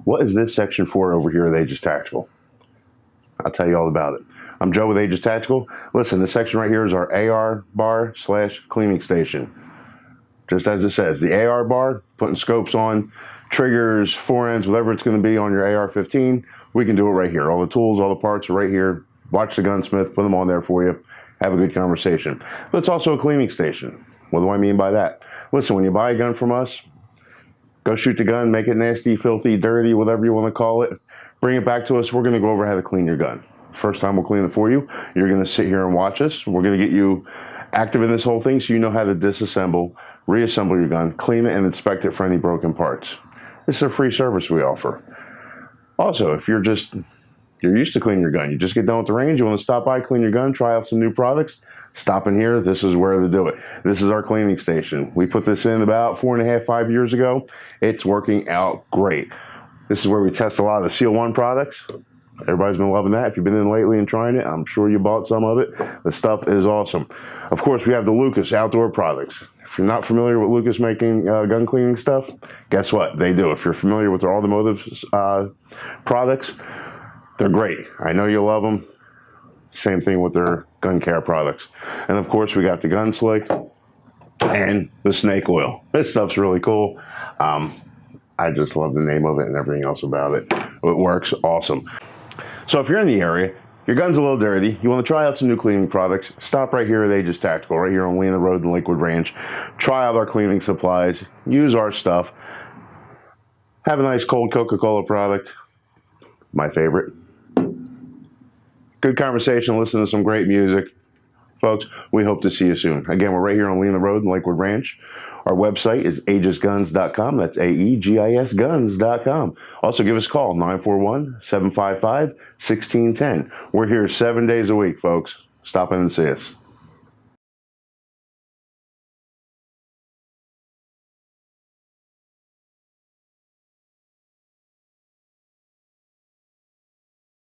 What is this section for over here at Aegis Tactical? I'll tell you all about it. I'm Joe with Aegis Tactical. Listen, this section right here is our AR-Bar / cleaning station. Just as it says, the AR-Bar, putting scopes on, triggers, foreends, whatever it's going to be on your AR-15, we can do it right here. All the tools, all the parts are right here. Watch the gunsmith, put them on there for you. Have a good conversation. But it's also a cleaning station. What do I mean by that? Listen, when you buy a gun from us, go shoot the gun, make it nasty, filthy, dirty, whatever you want to call it. Bring it back to us. We're going to go over how to clean your gun. First time we'll clean it for you. You're going to sit here and watch us. We're going to get you active in this whole thing so you know how to disassemble, reassemble your gun, clean it, and inspect it for any broken parts. This is a free service we offer. Also, if you're used to cleaning your gun, you just get done with the range, you want to stop by, clean your gun, try out some new products, stop in here. This is where to do it. This is our cleaning station. We put this in about 4.5, 5 years ago. It's working out great. This is where we test a lot of the Seal 1 products. Everybody's been loving that. If you've been in lately and trying it, I'm sure you bought some of it. The stuff is awesome. Of course, we have the Lucas outdoor products. If you're not familiar with Lucas making gun cleaning stuff, guess what? They do. If you're familiar with their automotive products, they're great. I know you love them. Same thing with their gun care products. And of course, we got the Gun Slick and the snake oil. This stuff's really cool. I just love the name of it and everything else about it. It works awesome. So if you're in the area, your gun's a little dirty, you want to try out some new cleaning products, stop right here at Aegis Tactical, right here on Lena Road in Lakewood Ranch. Try out our cleaning supplies, use our stuff, have a nice cold Coca-Cola product, my favorite. Good conversation, listen to some great music. Folks, we hope to see you soon. Again, we're right here on Lena Road in Lakewood Ranch. Our website is aegisguns.com. That's AEGIS guns.com. Also, give us a call, 941-755-1610. We're here 7 days a week, folks. Stop in and see us.